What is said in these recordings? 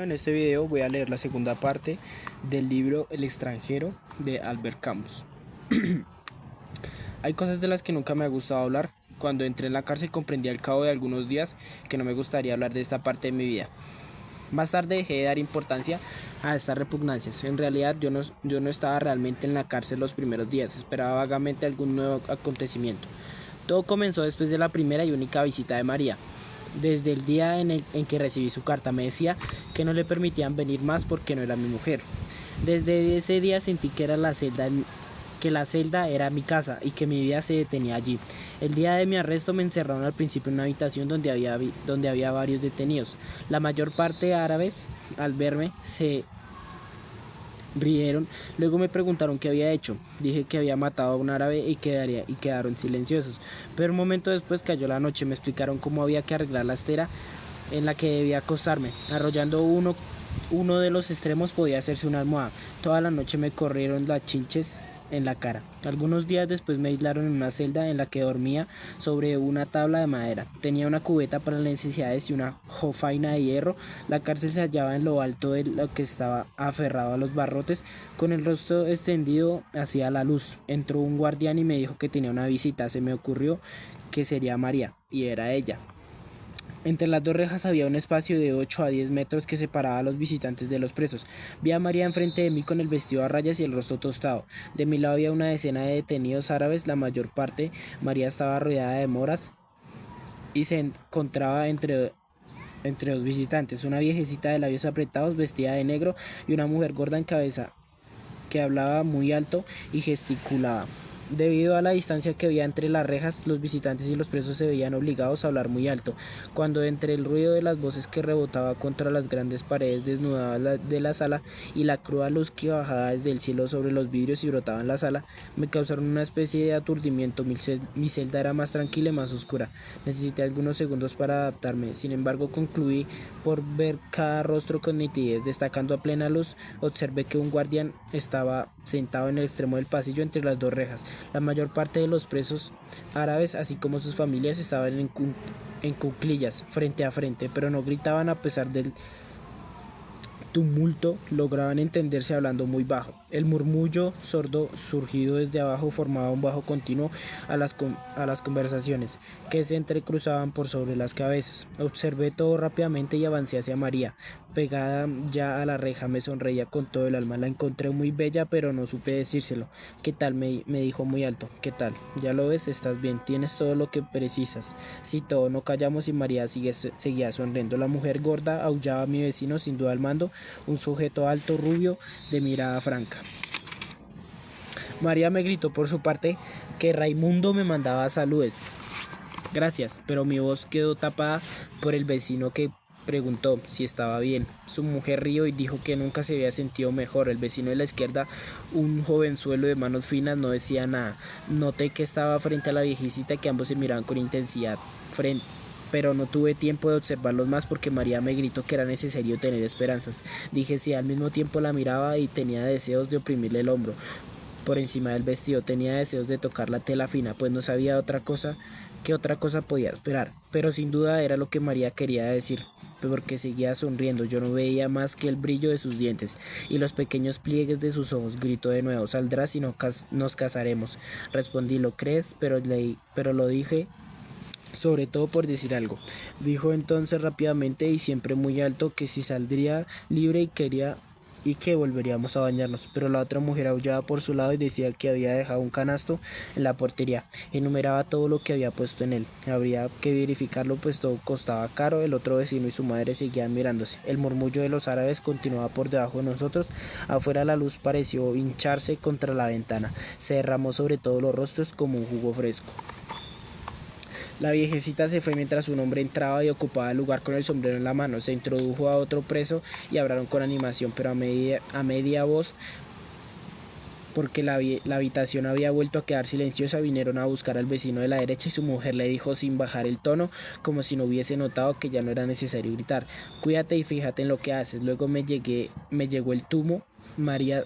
En este video voy a leer la segunda parte del libro El extranjero de Albert Camus. Hay cosas de las que nunca me ha gustado hablar. Cuando entré en la cárcel comprendí al cabo de algunos días que no me gustaría hablar de esta parte de mi vida. Más tarde dejé de dar importancia a estas repugnancias. En realidad yo no estaba realmente en la cárcel los primeros días, esperaba vagamente algún nuevo acontecimiento. Todo comenzó después de la primera y única visita de María. Desde el día en que recibí su carta me decía que no le permitían venir más porque no era mi mujer. Desde ese día sentí que la celda era mi casa y que mi vida se detenía allí. El día de mi arresto me encerraron al principio en una habitación donde había varios detenidos. La mayor parte árabes, al verme, se rieron. Luego me preguntaron qué había hecho. Dije que había matado a un árabe y quedaron silenciosos. Pero un momento después cayó la noche. Me explicaron cómo había que arreglar la estera en la que debía acostarme. Arrollando uno de los extremos podía hacerse una almohada. Toda la noche me corrieron las chinches en la cara. Algunos días después me aislaron en una celda en la que dormía sobre una tabla de madera. Tenía una cubeta para las necesidades y una jofaina de hierro. La cárcel se hallaba en lo alto de lo que estaba aferrado a los barrotes, con el rostro extendido hacia la luz. Entró un guardián y me dijo que tenía una visita. Se me ocurrió que sería María, y era ella. Entre las dos rejas había un espacio de 8 a 10 metros que separaba a los visitantes de los presos. Vi a María enfrente de mí con el vestido a rayas y el rostro tostado. De mi lado había una decena de detenidos árabes, la mayor parte. María estaba rodeada de moras y se encontraba entre dos visitantes, una viejecita de labios apretados, vestida de negro, y una mujer gorda en cabeza que hablaba muy alto y gesticulaba. Debido a la distancia que había entre las rejas, los visitantes y los presos se veían obligados a hablar muy alto. Cuando entre el ruido de las voces que rebotaba contra las grandes paredes desnudadas de la sala y la cruda luz que bajaba desde el cielo sobre los vidrios y brotaba en la sala, me causaron una especie de aturdimiento. Mi celda era más tranquila y más oscura. Necesité algunos segundos para adaptarme. Sin embargo, concluí por ver cada rostro con nitidez. Destacando a plena luz, observé que un guardián estaba sentado en el extremo del pasillo entre las dos rejas. La mayor parte de los presos árabes, así como sus familias, estaban en cuclillas, frente a frente, pero no gritaban. A pesar del tumulto, lograban entenderse hablando muy bajo. El murmullo sordo surgido desde abajo formaba un bajo continuo a las conversaciones que se entrecruzaban por sobre las cabezas. Observé todo rápidamente y avancé hacia María. Pegada ya a la reja, me sonreía con todo el alma. La encontré muy bella, pero no supe decírselo. ¿Qué tal? Me dijo muy alto. ¿Qué tal? Ya lo ves, estás bien, tienes todo lo que precisas. Sí, todo. No callamos y María seguía sonriendo. La mujer gorda aullaba a mi vecino, sin duda al mando, un sujeto alto, rubio, de mirada franca. María me gritó por su parte que Raimundo me mandaba saludes. Gracias, pero mi voz quedó tapada por el vecino, que preguntó si estaba bien. Su mujer rió y dijo que nunca se había sentido mejor. El vecino de la izquierda, un jovenzuelo de manos finas, no decía nada. Noté que estaba frente a la viejecita, que ambos se miraban con intensidad. Pero no tuve tiempo de observarlos más porque María me gritó que era necesario tener esperanzas. Dije sí, al mismo tiempo la miraba y tenía deseos de oprimirle el hombro por encima del vestido. Tenía deseos de tocar la tela fina, pues no sabía qué otra cosa podía esperar. Pero sin duda era lo que María quería decir, porque seguía sonriendo. Yo no veía más que el brillo de sus dientes y los pequeños pliegues de sus ojos. Gritó de nuevo: saldrás y nos casaremos. Respondí: ¿lo crees? Pero lo dije sobre todo por decir algo. Dijo entonces rápidamente y siempre muy alto que si saldría libre y que volveríamos a bañarnos. Pero la otra mujer aullaba por su lado y decía que había dejado un canasto en la portería. Enumeraba todo lo que había puesto en él. Habría que verificarlo, pues todo costaba caro. El otro vecino y su madre seguían mirándose. El murmullo de los árabes continuaba por debajo de nosotros. Afuera la luz pareció hincharse contra la ventana. Se derramó sobre todos los rostros como un jugo fresco. La viejecita se fue mientras un hombre entraba y ocupaba el lugar con el sombrero en la mano. Se introdujo a otro preso y hablaron con animación, pero a media voz, porque la habitación había vuelto a quedar silenciosa. Vinieron a buscar al vecino de la derecha y su mujer le dijo sin bajar el tono, como si no hubiese notado que ya no era necesario gritar: cuídate y fíjate en lo que haces. Luego me llegó el tumo. María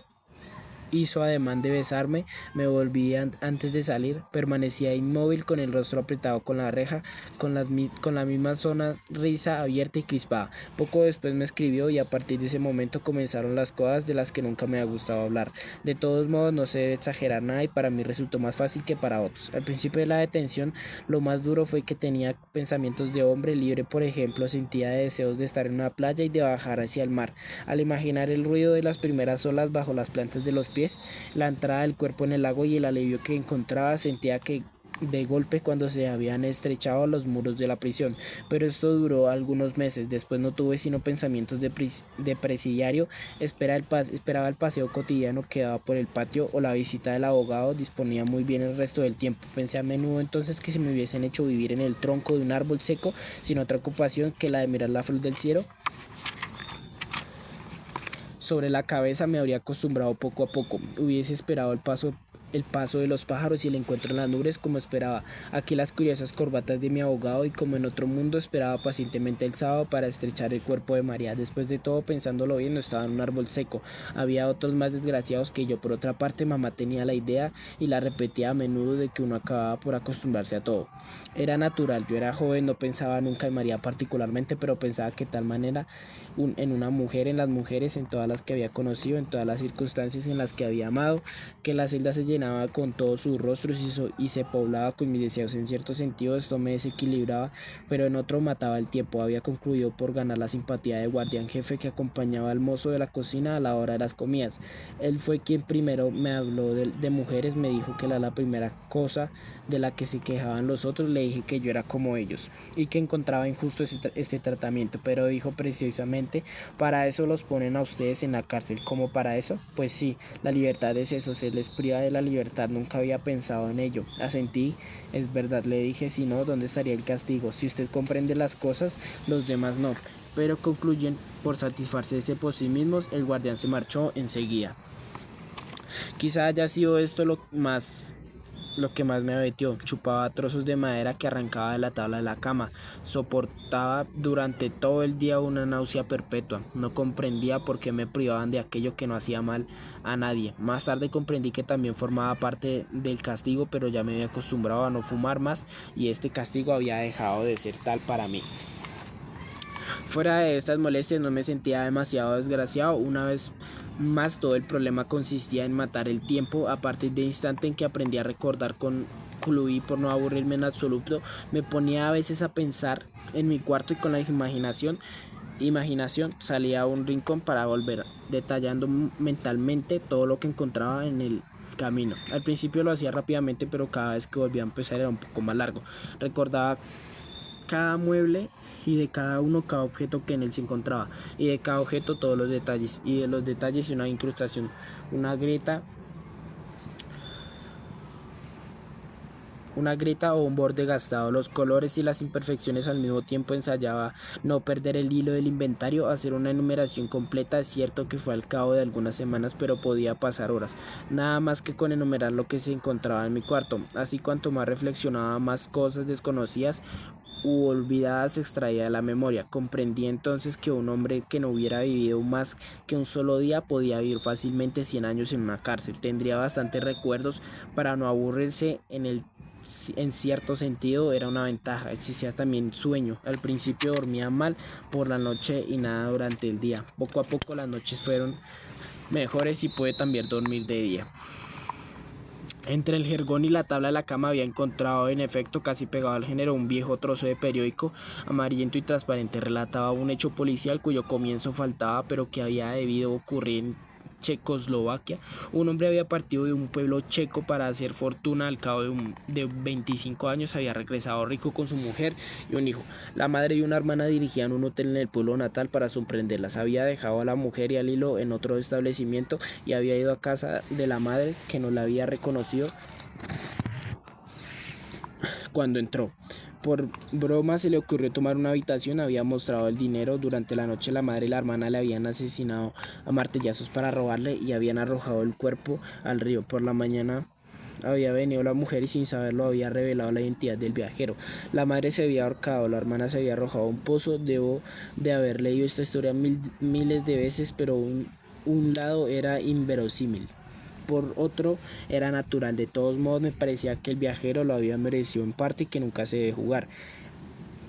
hizo ademán de besarme, me volví antes de salir, permanecía inmóvil con el rostro apretado con la reja, con la misma sonrisa abierta y crispada. Poco después me escribió y a partir de ese momento comenzaron las cosas de las que nunca me ha gustado hablar. De todos modos, no se debe exagerar nada y para mí resultó más fácil que para otros. Al principio de la detención, lo más duro fue que tenía pensamientos de hombre libre, por ejemplo, sentía deseos de estar en una playa y de bajar hacia el mar. Al imaginar el ruido de las primeras olas bajo las plantas de los pies, la entrada del cuerpo en el agua y el alivio que encontraba, sentía que de golpe cuando se habían estrechado los muros de la prisión, pero esto duró algunos meses. Después no tuve sino pensamientos de presidiario, esperaba el paseo cotidiano que daba por el patio o la visita del abogado, disponía muy bien el resto del tiempo. Pensé a menudo entonces que si me hubiesen hecho vivir en el tronco de un árbol seco, sin otra ocupación que la de mirar la flor del cielo sobre la cabeza, me habría acostumbrado poco a poco. Hubiese esperado el paso de los pájaros y el encuentro en las nubes como esperaba aquí las curiosas corbatas de mi abogado y como en otro mundo esperaba pacientemente el sábado para estrechar el cuerpo de María. Después de todo, pensándolo bien, no estaba en un árbol seco. Había otros más desgraciados que yo. Por otra parte, mamá tenía la idea y la repetía a menudo de que uno acababa por acostumbrarse a todo. Era natural, yo era joven, no pensaba nunca en María particularmente, pero pensaba que de tal manera en una mujer, en las mujeres, en todas las que había conocido, en todas las circunstancias en las que había amado, que la celda se llenaba con todos sus rostros y se poblaba con mis deseos. En cierto sentido esto me desequilibraba, pero en otro mataba el tiempo. Había concluido por ganar la simpatía de guardián jefe que acompañaba al mozo de la cocina a la hora de las comidas. Él fue quien primero me habló de mujeres, me dijo que era la primera cosa de la que se quejaban los otros. Le dije que yo era como ellos y que encontraba injusto este tratamiento, pero dijo precisamente: para eso los ponen a ustedes en la cárcel. ¿Cómo para eso? Pues sí, la libertad es eso, se les priva de la libertad. Nunca había pensado en ello. Asentí. Es verdad, le dije, si no, ¿dónde estaría el castigo? Si usted comprende las cosas, los demás no. Pero concluyen por satisfacerse por sí mismos. El guardián se marchó enseguida. Quizá haya sido esto lo que más me abatió. Chupaba trozos de madera que arrancaba de la tabla de la cama. Soportaba durante todo el día una náusea perpetua. No comprendía por qué me privaban de aquello que no hacía mal a nadie. Más tarde comprendí que también formaba parte del castigo, pero ya me había acostumbrado a no fumar más y este castigo había dejado de ser tal para mí. Fuera de estas molestias no me sentía demasiado desgraciado. Una vez más, todo el problema consistía en matar el tiempo. A partir del instante en que aprendí a recordar, concluí por no aburrirme en absoluto. Me ponía a veces a pensar en mi cuarto y con la imaginación salía a un rincón para volver detallando mentalmente todo lo que encontraba en el camino. Al principio lo hacía rápidamente, pero cada vez que volvía a empezar era un poco más largo. Recordaba cada mueble y de cada uno cada objeto que en él se encontraba, y de cada objeto todos los detalles, y de los detalles una incrustación, una grieta o un borde gastado, los colores y las imperfecciones. Al mismo tiempo ensayaba no perder el hilo del inventario, hacer una enumeración completa. Es cierto que fue al cabo de algunas semanas, pero podía pasar horas, nada más que con enumerar lo que se encontraba en mi cuarto. Así, cuanto más reflexionaba, más cosas desconocidas u olvidadas se extraía de la memoria. Comprendí entonces que un hombre que no hubiera vivido más que un solo día podía vivir fácilmente 100 años en una cárcel. Tendría bastantes recuerdos para no aburrirse. En cierto sentido era una ventaja. Existía también sueño. Al principio dormía mal por la noche y nada durante el día. Poco a poco las noches fueron mejores y pude también dormir de día. Entre el jergón y la tabla de la cama había encontrado, en efecto, casi pegado al género, un viejo trozo de periódico amarillento y transparente. Relataba un hecho policial cuyo comienzo faltaba, pero que había debido ocurrir en Checoslovaquia. Un hombre había partido de un pueblo checo para hacer fortuna. Al cabo de 25 años había regresado rico con su mujer y un hijo. La madre y una hermana dirigían un hotel en el pueblo natal para sorprenderlas. Había dejado a la mujer y al hilo en otro establecimiento y había ido a casa de la madre, que no la había reconocido cuando entró. Por broma se le ocurrió tomar una habitación. Había mostrado el dinero. Durante la noche la madre y la hermana le habían asesinado a martillazos para robarle y habían arrojado el cuerpo al río. Por la mañana había venido la mujer y sin saberlo había revelado la identidad del viajero. La madre se había ahorcado, la hermana se había arrojado a un pozo. Debo de haber leído esta historia miles de veces, pero un lado era inverosímil. por otro era natural. De todos modos me parecía que el viajero lo había merecido en parte y que nunca se debe jugar.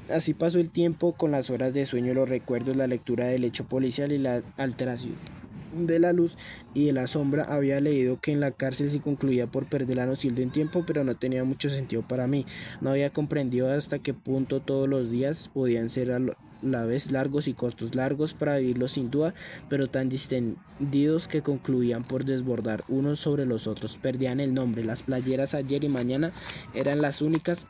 Así pasó el tiempo, con las horas de sueño, los recuerdos, la lectura del hecho policial y la alteración de la luz y de la sombra. Había leído que en la cárcel se concluía por perder la noción del tiempo, pero no tenía mucho sentido para mí. No había comprendido hasta qué punto todos los días podían ser a la vez largos y cortos, largos para vivirlos sin duda, pero tan distendidos que concluían por desbordar unos sobre los otros. Perdían el nombre. Las playeras ayer y mañana eran las únicas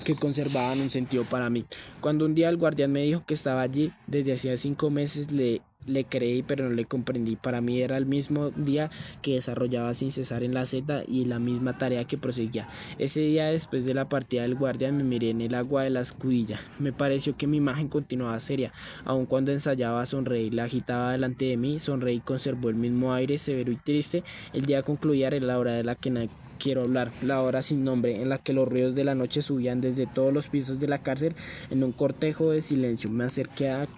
que conservaban un sentido para mí. Cuando un día el guardián me dijo que estaba allí desde hacía 5 meses, le creí, pero no le comprendí. Para mí era el mismo día que desarrollaba sin cesar en la celda y la misma tarea que proseguía. Ese día, después de la partida del guardián, me miré en el agua de la escudilla. Me pareció que mi imagen continuaba seria, aun cuando ensayaba sonreír. La agitaba delante de mí, sonreí y conservó el mismo aire severo y triste. El día concluía, era la hora de la que quiero hablar, la hora sin nombre, en la que los ruidos de la noche subían desde todos los pisos de la cárcel en un cortejo de silencio. Me acerqué a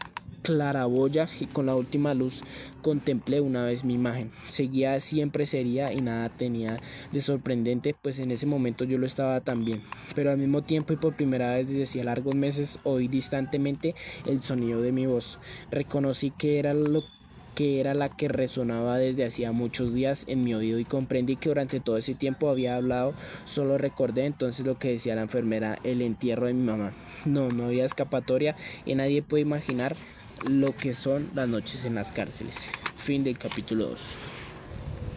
claraboya y con la última luz contemplé una vez mi imagen. Seguía siempre seria y nada tenía de sorprendente, pues en ese momento yo lo estaba también. Pero al mismo tiempo y por primera vez desde hacía largos meses oí distantemente el sonido de mi voz. Reconocí que era la que resonaba desde hacía muchos días en mi oído y comprendí que durante todo ese tiempo había hablado. Solo recordé entonces lo que decía la enfermera: el entierro de mi mamá. No había escapatoria y nadie puede imaginar lo que son las noches en las cárceles. Fin del capítulo 2.